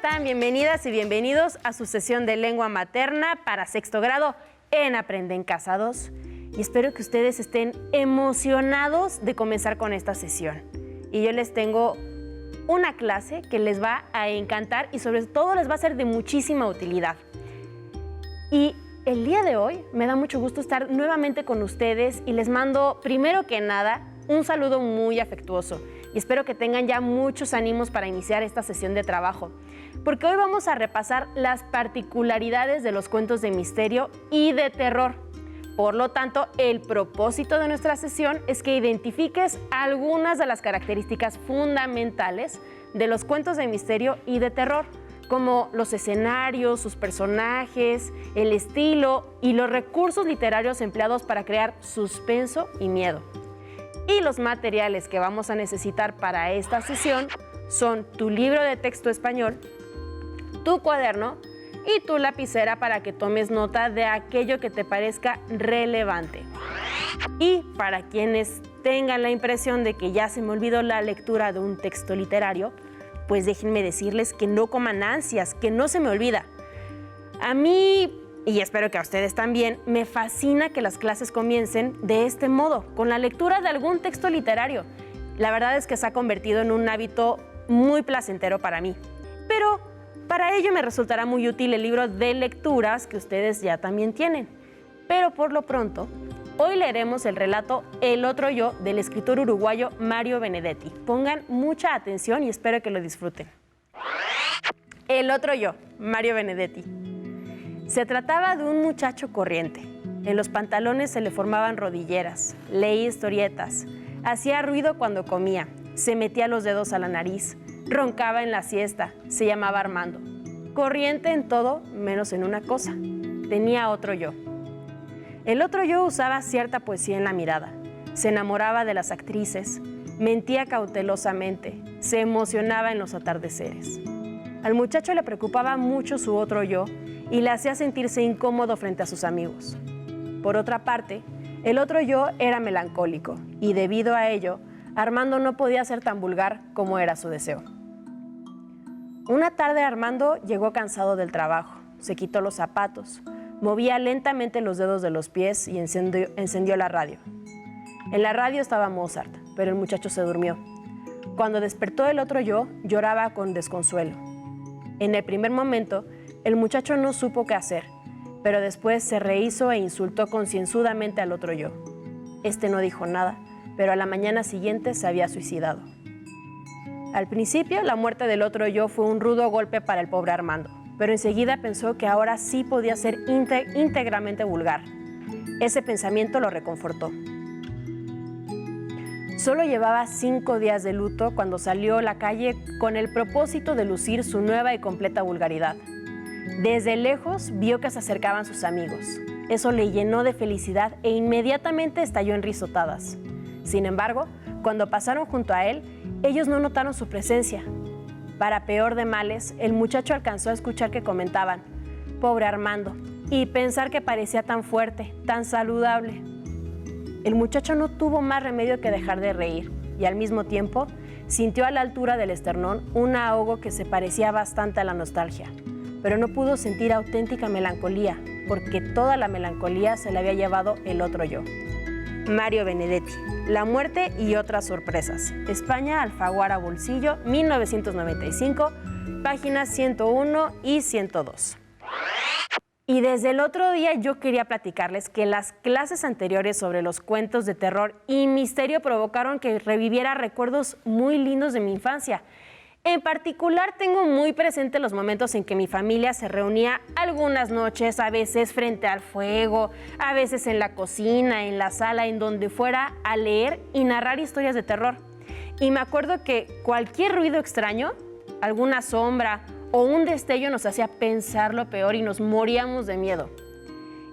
están? Bienvenidas y bienvenidos a su sesión de lengua materna para sexto grado en Aprende en Casa 2. Y espero que ustedes estén emocionados de comenzar con esta sesión. Y yo les tengo una clase que les va a encantar y sobre todo les va a ser de muchísima utilidad. Y el día de hoy me da mucho gusto estar nuevamente con ustedes y les mando primero que nada un saludo muy afectuoso. Y espero que tengan ya muchos ánimos para iniciar esta sesión de trabajo, porque hoy vamos a repasar las particularidades de los cuentos de misterio y de terror. Por lo tanto, el propósito de nuestra sesión es que identifiques algunas de las características fundamentales de los cuentos de misterio y de terror, como los escenarios, sus personajes, el estilo y los recursos literarios empleados para crear suspenso y miedo. Y los materiales que vamos a necesitar para esta sesión son tu libro de texto español, tu cuaderno y tu lapicera para que tomes nota de aquello que te parezca relevante. Y para quienes tengan la impresión de que ya se me olvidó la lectura de un texto literario, pues déjenme decirles que no coman ansias, que no se me olvida. A mí, y espero que a ustedes también, me fascina que las clases comiencen de este modo, con la lectura de algún texto literario. La verdad es que se ha convertido en un hábito muy placentero para mí. Pero para ello me resultará muy útil el libro de lecturas que ustedes ya también tienen. Pero por lo pronto, hoy leeremos el relato El otro yo del escritor uruguayo Mario Benedetti. Pongan mucha atención y espero que lo disfruten. El otro yo, Mario Benedetti. Se trataba de un muchacho corriente. En los pantalones se le formaban rodilleras, leía historietas, hacía ruido cuando comía, se metía los dedos a la nariz, roncaba en la siesta, se llamaba Armando. Corriente en todo, menos en una cosa. Tenía otro yo. El otro yo usaba cierta poesía en la mirada, se enamoraba de las actrices, mentía cautelosamente, se emocionaba en los atardeceres. Al muchacho le preocupaba mucho su otro yo y le hacía sentirse incómodo frente a sus amigos. Por otra parte, el otro yo era melancólico y debido a ello, Armando no podía ser tan vulgar como era su deseo. Una tarde Armando llegó cansado del trabajo, se quitó los zapatos, movía lentamente los dedos de los pies y encendió la radio. En la radio estaba Mozart, pero el muchacho se durmió. Cuando despertó el otro yo, lloraba con desconsuelo. En el primer momento, el muchacho no supo qué hacer, pero después se rehizo e insultó concienzudamente al otro yo. Este no dijo nada, pero a la mañana siguiente se había suicidado. Al principio, la muerte del otro yo fue un rudo golpe para el pobre Armando, pero enseguida pensó que ahora sí podía ser íntegramente vulgar. Ese pensamiento lo reconfortó. Solo llevaba 5 días de luto cuando salió a la calle con el propósito de lucir su nueva y completa vulgaridad. Desde lejos vio que se acercaban sus amigos. Eso le llenó de felicidad e inmediatamente estalló en risotadas. Sin embargo, cuando pasaron junto a él, ellos no notaron su presencia. Para peor de males, el muchacho alcanzó a escuchar que comentaban: «Pobre Armando», y pensar que parecía tan fuerte, tan saludable. El muchacho no tuvo más remedio que dejar de reír y al mismo tiempo sintió a la altura del esternón un ahogo que se parecía bastante a la nostalgia. Pero no pudo sentir auténtica melancolía, porque toda la melancolía se la había llevado el otro yo. Mario Benedetti, La muerte y otras sorpresas. España, Alfaguara Bolsillo, 1995, páginas 101 y 102. Y desde el otro día yo quería platicarles que las clases anteriores sobre los cuentos de terror y misterio provocaron que reviviera recuerdos muy lindos de mi infancia. En particular, tengo muy presente los momentos en que mi familia se reunía algunas noches, a veces frente al fuego, a veces en la cocina, en la sala, en donde fuera, a leer y narrar historias de terror. Y me acuerdo que cualquier ruido extraño, alguna sombra o un destello nos hacía pensar lo peor y nos moríamos de miedo.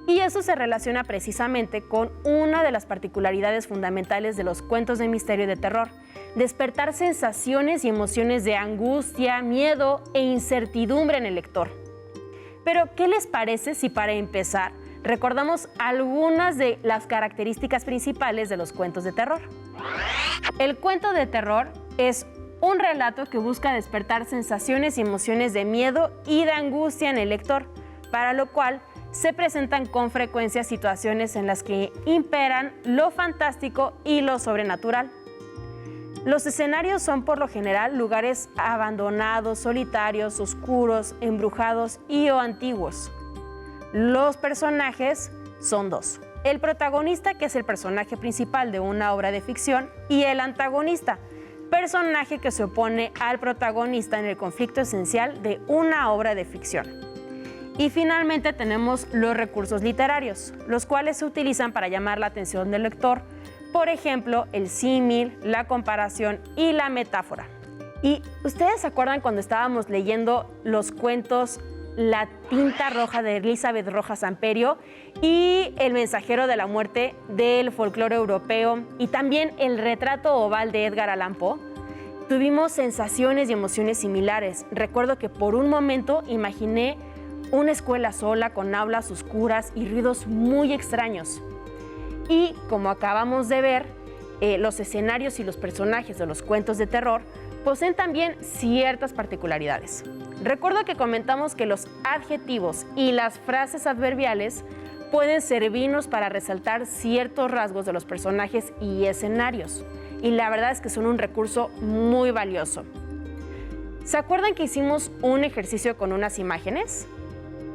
Y eso se relaciona precisamente con una de las particularidades fundamentales de los cuentos de misterio y de terror: despertar sensaciones y emociones de angustia, miedo e incertidumbre en el lector. Pero, ¿qué les parece si para empezar recordamos algunas de las características principales de los cuentos de terror? El cuento de terror es un relato que busca despertar sensaciones y emociones de miedo y de angustia en el lector, para lo cual se presentan con frecuencia situaciones en las que imperan lo fantástico y lo sobrenatural. Los escenarios son por lo general lugares abandonados, solitarios, oscuros, embrujados y o antiguos. Los personajes son dos: el protagonista, que es el personaje principal de una obra de ficción, y el antagonista, personaje que se opone al protagonista en el conflicto esencial de una obra de ficción. Y finalmente tenemos los recursos literarios, los cuales se utilizan para llamar la atención del lector, por ejemplo, el símil, la comparación y la metáfora. ¿Y ustedes se acuerdan cuando estábamos leyendo los cuentos La tinta roja de Elizabeth Rojas Samperio y El mensajero de la muerte del folclore europeo y también El retrato oval de Edgar Allan Poe? Tuvimos sensaciones y emociones similares. Recuerdo que por un momento imaginé una escuela sola con aulas oscuras y ruidos muy extraños. Y como acabamos de ver, los escenarios y los personajes de los cuentos de terror poseen también ciertas particularidades. Recuerdo que comentamos que los adjetivos y las frases adverbiales pueden servirnos para resaltar ciertos rasgos de los personajes y escenarios. Y la verdad es que son un recurso muy valioso. ¿Se acuerdan que hicimos un ejercicio con unas imágenes?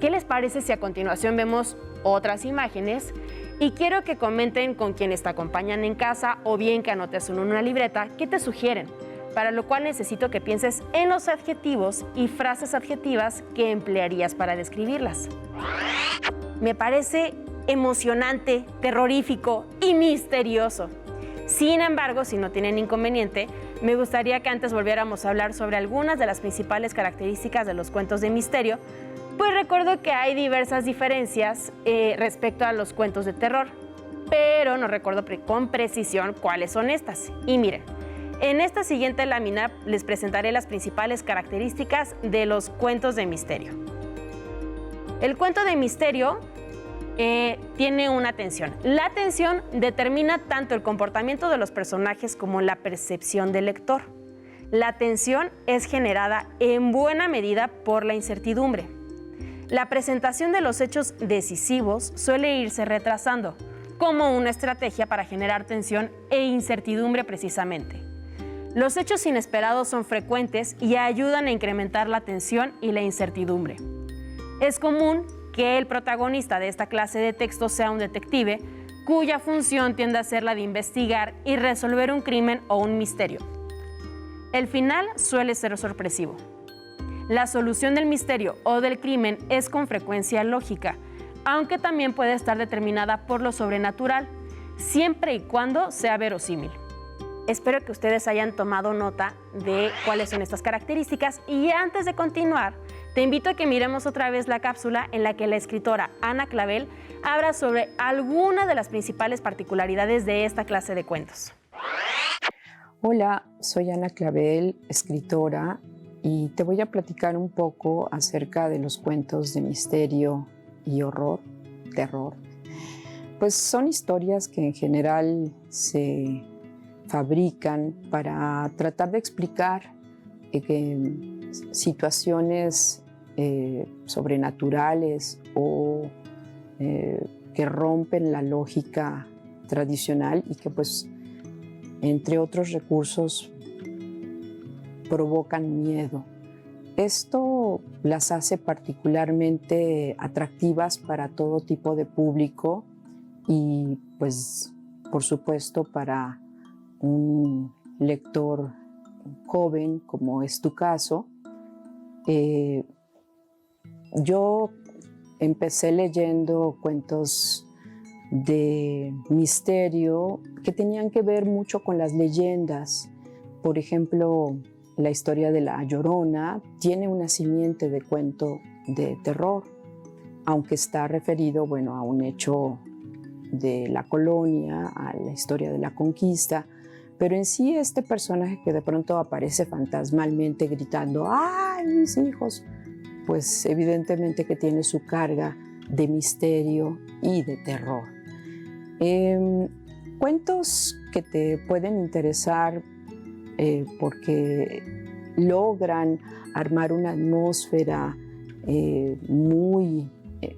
¿Qué les parece si a continuación vemos otras imágenes? Y quiero que comenten con quienes te acompañan en casa o bien que anotes en una libreta qué te sugieren, para lo cual necesito que pienses en los adjetivos y frases adjetivas que emplearías para describirlas. Me parece emocionante, terrorífico y misterioso. Sin embargo, si no tienen inconveniente, me gustaría que antes volviéramos a hablar sobre algunas de las principales características de los cuentos de misterio, pues recuerdo que hay diversas diferencias respecto a los cuentos de terror, pero no recuerdo con precisión cuáles son estas. Y miren, en esta siguiente lámina les presentaré las principales características de los cuentos de misterio. El cuento de misterio tiene una tensión. La tensión determina tanto el comportamiento de los personajes como la percepción del lector. La tensión es generada en buena medida por la incertidumbre. La presentación de los hechos decisivos suele irse retrasando, como una estrategia para generar tensión e incertidumbre precisamente. Los hechos inesperados son frecuentes y ayudan a incrementar la tensión y la incertidumbre. Es común que el protagonista de esta clase de texto sea un detective, cuya función tiende a ser la de investigar y resolver un crimen o un misterio. El final suele ser sorpresivo. La solución del misterio o del crimen es con frecuencia lógica, aunque también puede estar determinada por lo sobrenatural, siempre y cuando sea verosímil. Espero que ustedes hayan tomado nota de cuáles son estas características y antes de continuar, te invito a que miremos otra vez la cápsula en la que la escritora Ana Clavel habla sobre algunas de las principales particularidades de esta clase de cuentos. Hola, soy Ana Clavel, escritora, y te voy a platicar un poco acerca de los cuentos de misterio y horror, terror. Pues son historias que en general se fabrican para tratar de explicar situaciones sobrenaturales o que rompen la lógica tradicional y que pues entre otros recursos provocan miedo. Esto las hace particularmente atractivas para todo tipo de público y pues por supuesto para un lector joven como es tu caso. Yo empecé leyendo cuentos de misterio que tenían que ver mucho con las leyendas. Por ejemplo, la historia de La Llorona tiene una simiente de cuento de terror, aunque está referido, bueno, a un hecho de la colonia, a la historia de la conquista, pero en sí este personaje que de pronto aparece fantasmalmente gritando ¡ay, mis hijos!, pues evidentemente que tiene su carga de misterio y de terror. Cuentos que te pueden interesar porque logran armar una atmósfera muy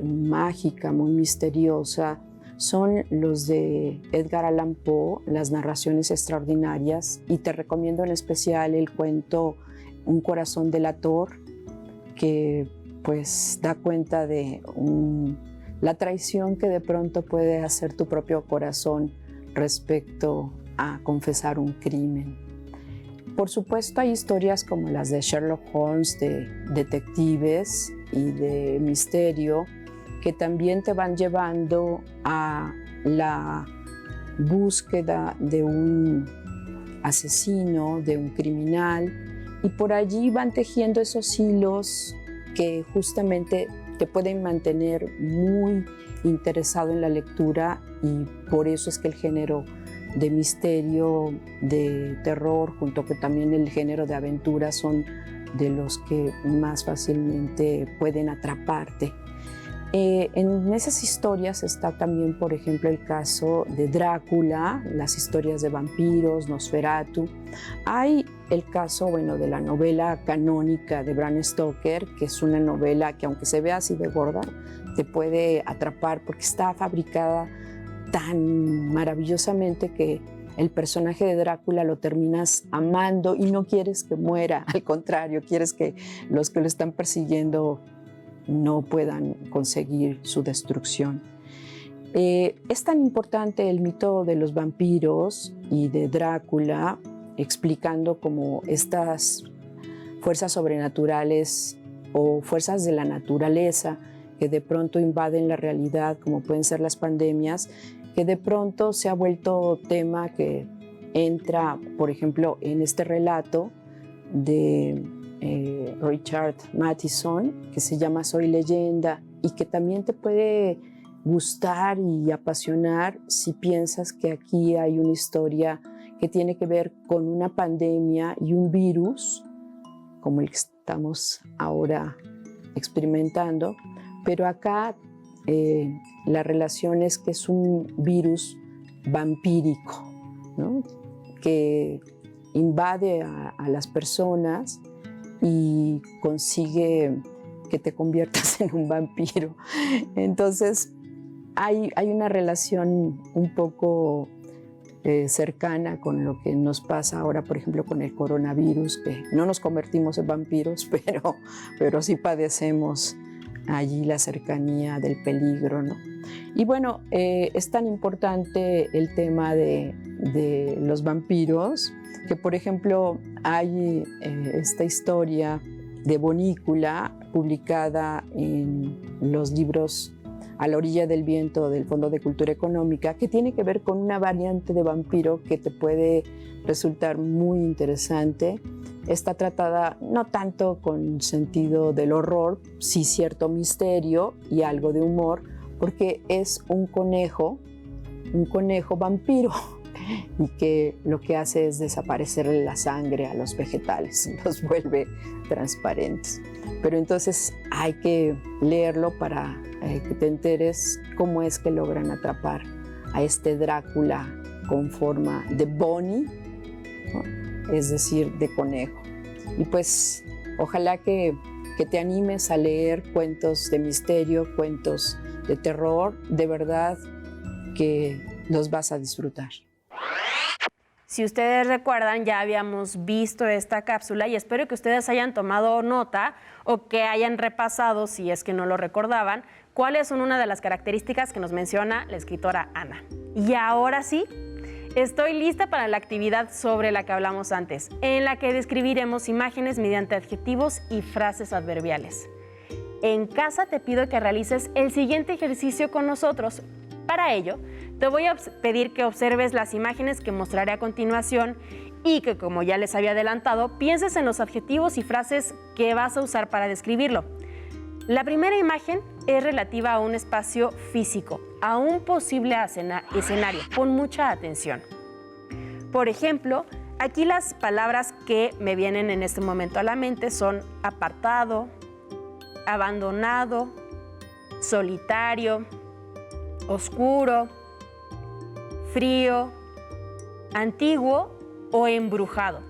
mágica, muy misteriosa, son los de Edgar Allan Poe, las narraciones extraordinarias, y te recomiendo en especial el cuento Un corazón delator, que pues da cuenta de la traición que de pronto puede hacer tu propio corazón respecto a confesar un crimen. Por supuesto, hay historias como las de Sherlock Holmes, de detectives y de misterio, que también te van llevando a la búsqueda de un asesino, de un criminal, y por allí van tejiendo esos hilos que justamente te pueden mantener muy interesado en la lectura, y por eso es que el género de misterio, de terror, junto con también el género de aventura, son de los que más fácilmente pueden atraparte. En esas historias está también, por ejemplo, el caso de Drácula, las historias de vampiros, Nosferatu. Hay el caso, bueno, de la novela canónica de Bram Stoker, que es una novela que, aunque se vea así de gorda, te puede atrapar porque está fabricada tan maravillosamente que el personaje de Drácula lo terminas amando y no quieres que muera, al contrario, quieres que los que lo están persiguiendo no puedan conseguir su destrucción. Es tan importante el mito de los vampiros y de Drácula, explicando cómo estas fuerzas sobrenaturales o fuerzas de la naturaleza que de pronto invaden la realidad, como pueden ser las pandemias, que de pronto se ha vuelto tema que entra, por ejemplo, en este relato de Richard Matheson, que se llama Soy Leyenda, y que también te puede gustar y apasionar si piensas que aquí hay una historia que tiene que ver con una pandemia y un virus, como el que estamos ahora experimentando, pero acá la relación es que es un virus vampírico, ¿no?, que invade a las personas y consigue que te conviertas en un vampiro. Entonces hay una relación un poco cercana con lo que nos pasa ahora, por ejemplo, con el coronavirus, que no nos convertimos en vampiros, pero sí padecemos allí la cercanía del peligro, ¿no? Y bueno, es tan importante el tema de los vampiros que, por ejemplo, hay esta historia de Bonícula publicada en los libros A la orilla del viento del Fondo de Cultura Económica, que tiene que ver con una variante de vampiro que te puede resultar muy interesante. Está tratada no tanto con sentido del horror, sí cierto misterio y algo de humor, porque es un conejo vampiro, y que lo que hace es desaparecerle la sangre a los vegetales, los vuelve transparentes. Pero entonces hay que leerlo para que te enteres cómo es que logran atrapar a este Drácula con forma de Bonnie, ¿no?, es decir, de conejo. Y pues ojalá que te animes a leer cuentos de misterio, cuentos de terror, de verdad que los vas a disfrutar. Si ustedes recuerdan, ya habíamos visto esta cápsula y espero que ustedes hayan tomado nota o que hayan repasado, si es que no lo recordaban, cuáles son una de las características que nos menciona la escritora Ana. Y ahora sí, estoy lista para la actividad sobre la que hablamos antes, en la que describiremos imágenes mediante adjetivos y frases adverbiales. En casa te pido que realices el siguiente ejercicio con nosotros. Para ello, te voy a pedir que observes las imágenes que mostraré a continuación y que, como ya les había adelantado, pienses en los adjetivos y frases que vas a usar para describirlo. La primera imagen es relativa a un espacio físico, a un posible escenario. Pon mucha atención. Por ejemplo, aquí las palabras que me vienen en este momento a la mente son apartado, abandonado, solitario, oscuro, frío, antiguo o embrujado.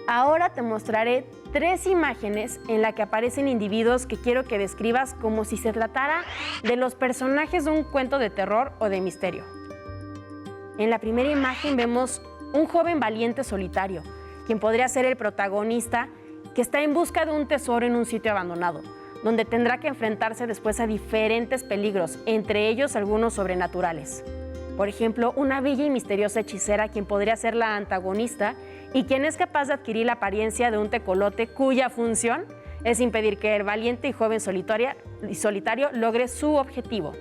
Ahora te mostraré 3 imágenes en las que aparecen individuos que quiero que describas como si se tratara de los personajes de un cuento de terror o de misterio. En la primera imagen vemos un joven valiente solitario, quien podría ser el protagonista, que está en busca de un tesoro en un sitio abandonado, donde tendrá que enfrentarse después a diferentes peligros, entre ellos algunos sobrenaturales. Por ejemplo, una bella y misteriosa hechicera, quien podría ser la antagonista y quien es capaz de adquirir la apariencia de un tecolote cuya función es impedir que el valiente y joven solitario logre su objetivo.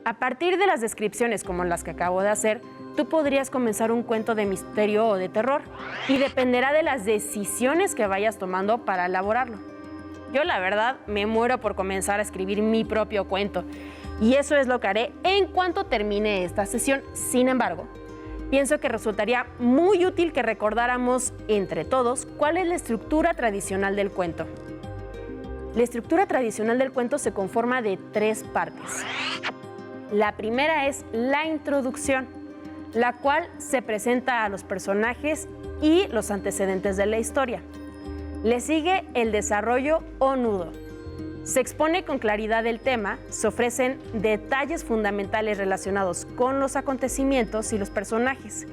A partir de las descripciones como las que acabo de hacer, tú podrías comenzar un cuento de misterio o de terror y dependerá de las decisiones que vayas tomando para elaborarlo. Yo, la verdad, me muero por comenzar a escribir mi propio cuento y eso es lo que haré en cuanto termine esta sesión. Sin embargo, pienso que resultaría muy útil que recordáramos entre todos cuál es la estructura tradicional del cuento. La estructura tradicional del cuento se conforma de 3 partes. La primera es la introducción, la cual se presenta a los personajes y los antecedentes de la historia. Le sigue el desarrollo o nudo. Se expone con claridad el tema, se ofrecen detalles fundamentales relacionados con los acontecimientos y los personajes,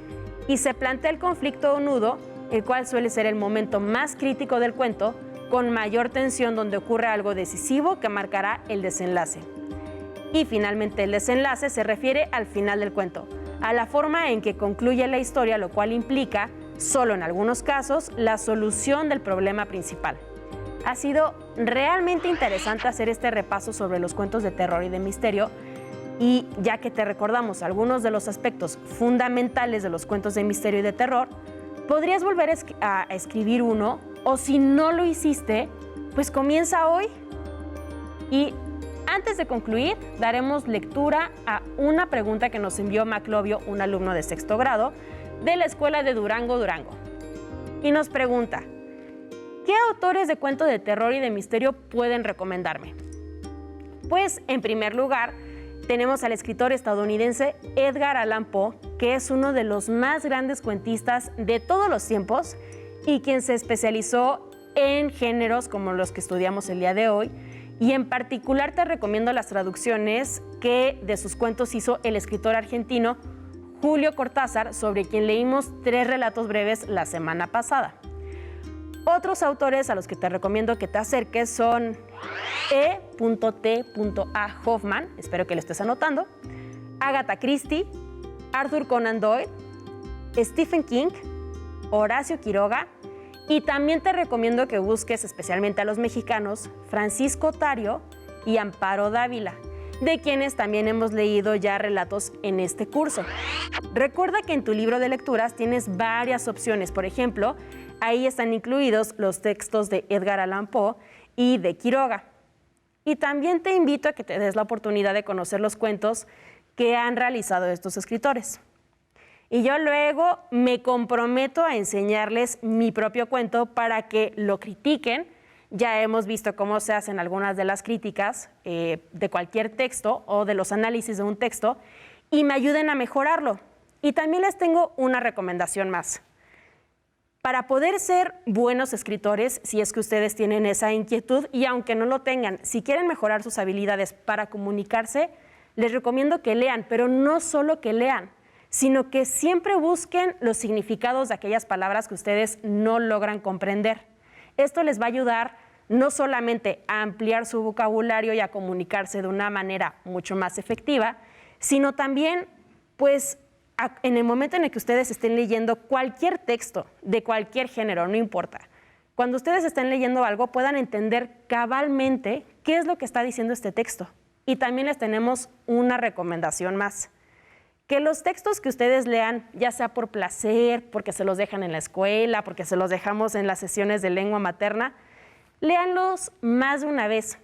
y se plantea el conflicto o nudo, el cual suele ser el momento más crítico del cuento, con mayor tensión donde ocurre algo decisivo que marcará el desenlace. Y finalmente el desenlace se refiere al final del cuento, a la forma en que concluye la historia, lo cual implica, solo en algunos casos, la solución del problema principal. Ha sido realmente interesante hacer este repaso sobre los cuentos de terror y de misterio, y ya que te recordamos algunos de los aspectos fundamentales de los cuentos de misterio y de terror, podrías volver a escribir uno, o si no lo hiciste, pues comienza hoy. Y antes de concluir, daremos lectura a una pregunta que nos envió Maclovio, un alumno de 6º grado de la escuela de Durango, Durango. Y nos pregunta, ¿qué autores de cuentos de terror y de misterio pueden recomendarme? Pues, en primer lugar, tenemos al escritor estadounidense Edgar Allan Poe, que es uno de los más grandes cuentistas de todos los tiempos y quien se especializó en géneros como los que estudiamos el día de hoy. Y en particular te recomiendo las traducciones que de sus cuentos hizo el escritor argentino Julio Cortázar, sobre quien leímos 3 relatos breves la semana pasada. Otros autores a los que te recomiendo que te acerques son E.T.A. Hoffman, espero que lo estés anotando, Agatha Christie, Arthur Conan Doyle, Stephen King, Horacio Quiroga, y también te recomiendo que busques especialmente a los mexicanos Francisco Tario y Amparo Dávila, de quienes también hemos leído ya relatos en este curso. Recuerda que en tu libro de lecturas tienes varias opciones. Por ejemplo, ahí están incluidos los textos de Edgar Allan Poe y de Quiroga. Y también te invito a que te des la oportunidad de conocer los cuentos que han realizado estos escritores. Y yo luego me comprometo a enseñarles mi propio cuento para que lo critiquen. Ya hemos visto cómo se hacen algunas de las críticas de cualquier texto o de los análisis de un texto y me ayuden a mejorarlo. Y también les tengo una recomendación más. Para poder ser buenos escritores, si es que ustedes tienen esa inquietud y aunque no lo tengan, si quieren mejorar sus habilidades para comunicarse, les recomiendo que lean, pero no solo que lean, sino que siempre busquen los significados de aquellas palabras que ustedes no logran comprender. Esto les va a ayudar no solamente a ampliar su vocabulario y a comunicarse de una manera mucho más efectiva, sino también, pues, en el momento en el que ustedes estén leyendo cualquier texto de cualquier género, no importa, cuando ustedes estén leyendo algo puedan entender cabalmente qué es lo que está diciendo este texto. Y también les tenemos una recomendación más. Que los textos que ustedes lean, ya sea por placer, porque se los dejan en la escuela, porque se los dejamos en las sesiones de lengua materna, léanlos más de una vez.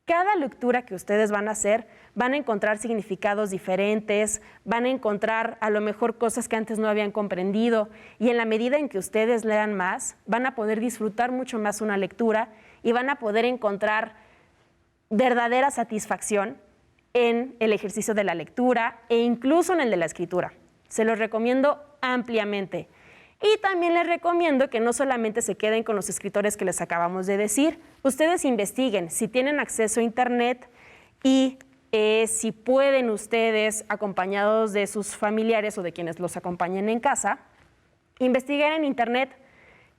Cada lectura que ustedes van a hacer, van a encontrar significados diferentes, van a encontrar a lo mejor cosas que antes no habían comprendido y en la medida en que ustedes lean más, van a poder disfrutar mucho más una lectura y van a poder encontrar verdadera satisfacción en el ejercicio de la lectura e incluso en el de la escritura. Se los recomiendo ampliamente. Y también les recomiendo que no solamente se queden con los escritores que les acabamos de decir, ustedes investiguen si tienen acceso a internet y si pueden ustedes, acompañados de sus familiares o de quienes los acompañen en casa, investigar en internet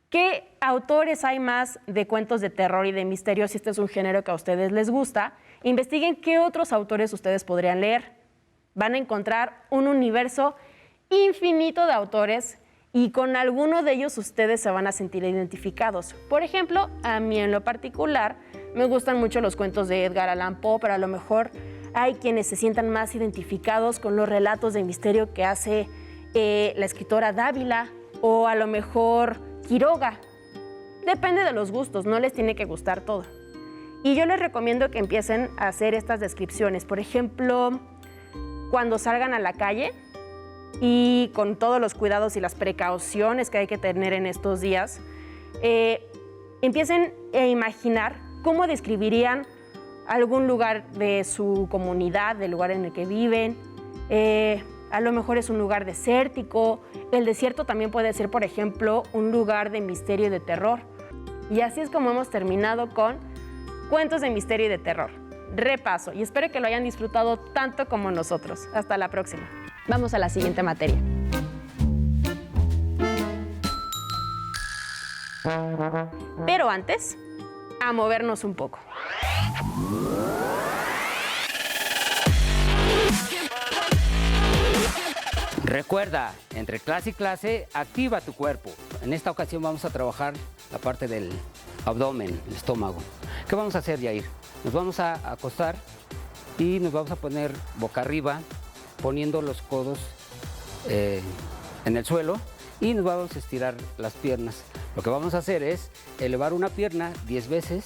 qué autores hay más de cuentos de terror y de misterio, si este es un género que a ustedes les gusta. Investiguen qué otros autores ustedes podrían leer. Van a encontrar un universo infinito de autores y con alguno de ellos ustedes se van a sentir identificados. Por ejemplo, a mí en lo particular me gustan mucho los cuentos de Edgar Allan Poe, pero a lo mejor hay quienes se sientan más identificados con los relatos de misterio que hace la escritora Dávila o a lo mejor Quiroga. Depende de los gustos, no les tiene que gustar todo. Y yo les recomiendo que empiecen a hacer estas descripciones. Por ejemplo, cuando salgan a la calle y con todos los cuidados y las precauciones que hay que tener en estos días, empiecen a imaginar cómo describirían algún lugar de su comunidad, del lugar en el que viven. A lo mejor es un lugar desértico. El desierto también puede ser, por ejemplo, un lugar de misterio y de terror. Y así es como hemos terminado con Cuentos de Misterio y de Terror. Repaso, y espero que lo hayan disfrutado tanto como nosotros. Hasta la próxima. Vamos a la siguiente materia. Pero antes, a movernos un poco. Recuerda, entre clase y clase, activa tu cuerpo. En esta ocasión vamos a trabajar la parte del abdomen, el estómago. ¿Qué vamos a hacer, Yair? Nos vamos a acostar y nos vamos a poner boca arriba, poniendo los codos en el suelo y nos vamos a estirar las piernas. Lo que vamos a hacer es elevar una pierna 10 veces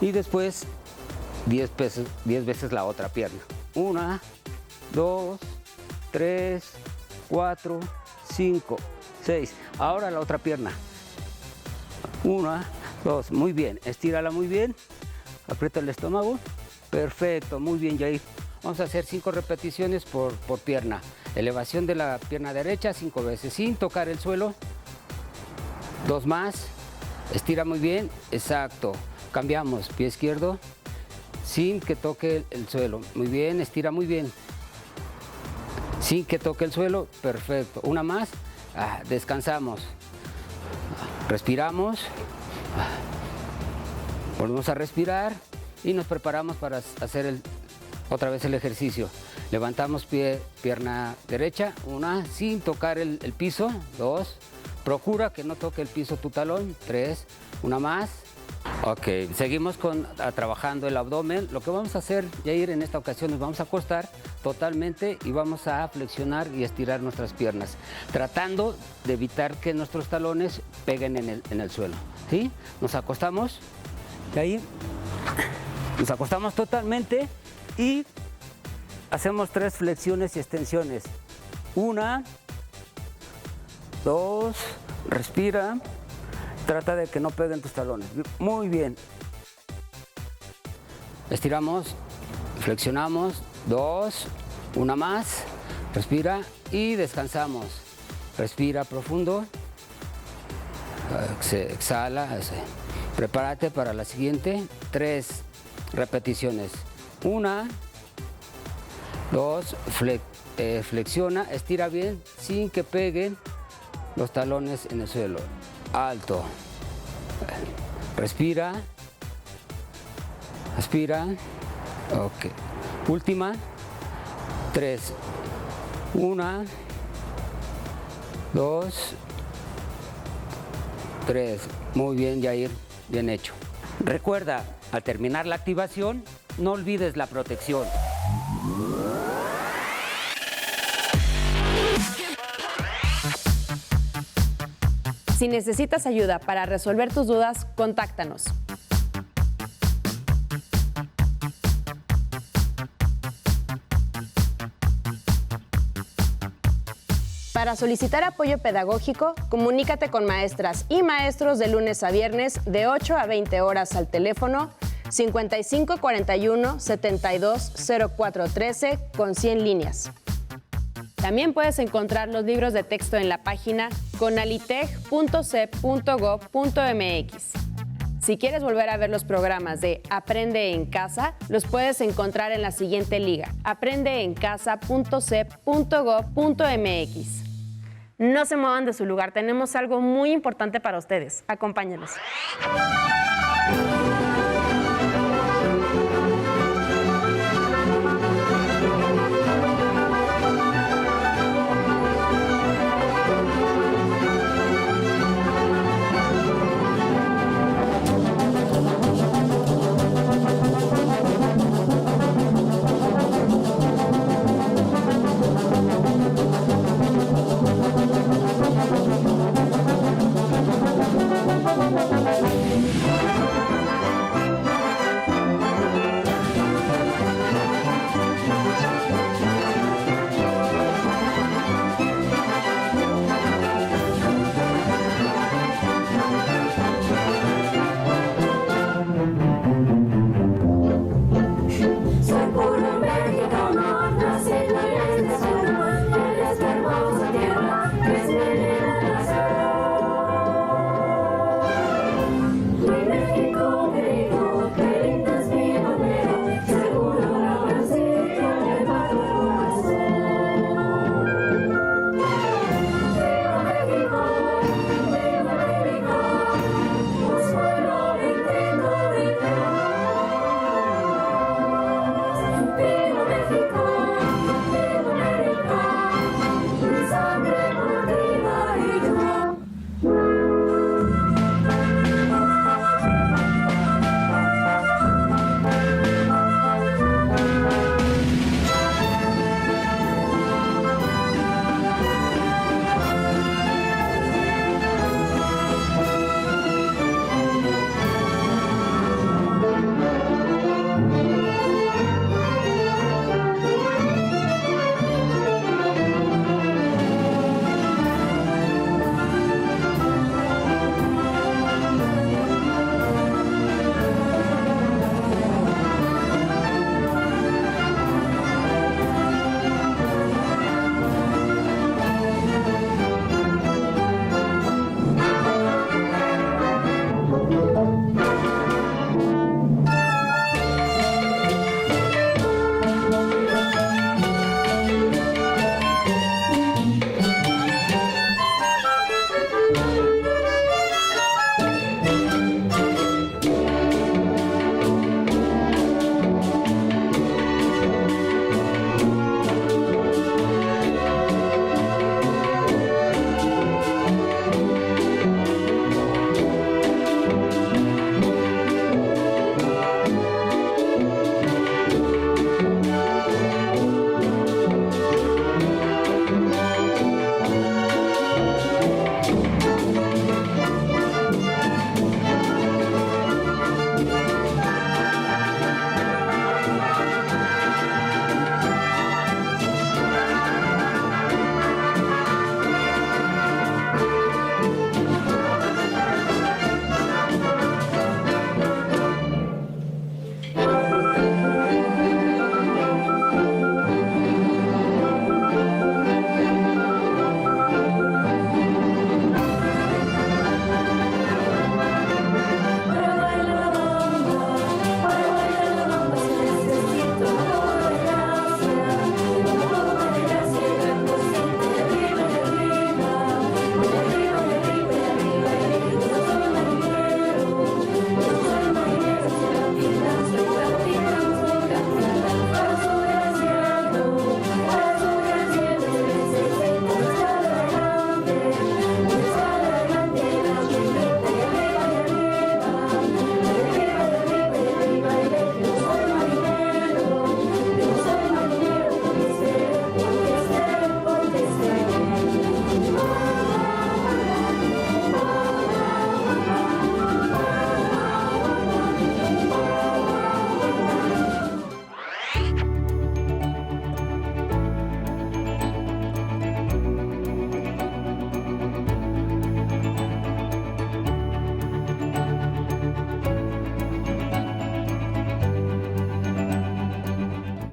y después 10 veces la otra pierna. 1, 2, 3, 4, 5, 6. Ahora la otra pierna. 1, 2. Muy bien. Estírala muy bien. Aprieta el estómago. Perfecto. Muy bien, Yair. Vamos a hacer 5 repeticiones por pierna. Elevación de la pierna derecha 5 veces sin tocar el suelo. 2 más. Estira muy bien. Exacto. Cambiamos. Pie izquierdo sin que toque el suelo. Muy bien. Estira muy bien. Sin que toque el suelo, perfecto. Una más, descansamos. Respiramos. Volvemos a respirar y nos preparamos para hacer otra vez el ejercicio. Levantamos pierna derecha, 1, sin tocar el piso, 2. Procura que no toque el piso tu talón, 3. Una más. Ok, seguimos trabajando el abdomen. Lo que vamos a hacer, Yair, en esta ocasión nos vamos a acostar totalmente y vamos a flexionar y estirar nuestras piernas, tratando de evitar que nuestros talones peguen en el suelo. ¿Sí? Nos acostamos, Yair, nos acostamos totalmente y hacemos 3 flexiones y extensiones. 1, 2, respira. Trata de que no peguen tus talones. Muy bien. Estiramos, flexionamos, 2, una más, respira y descansamos. Respira profundo, exhala, prepárate para la siguiente, 3 repeticiones. 1, 2, flexiona, estira bien sin que peguen los talones en el suelo. Alto. Respira. Aspira. Ok. Última. 3. 1, 2, 3. Muy bien, Yair. Bien hecho. Recuerda, al terminar la activación, no olvides la protección. Si necesitas ayuda para resolver tus dudas, contáctanos. Para solicitar apoyo pedagógico, comunícate con maestras y maestros de lunes a viernes de 8 a 20 horas al teléfono 5541 72 0413 con 100 líneas. También puedes encontrar los libros de texto en la página conaliteg.cep.gov.mx. Si quieres volver a ver los programas de Aprende en Casa, los puedes encontrar en la siguiente liga, aprendeencasa.cep.gov.mx. No se muevan de su lugar, tenemos algo muy importante para ustedes. Acompáñenos.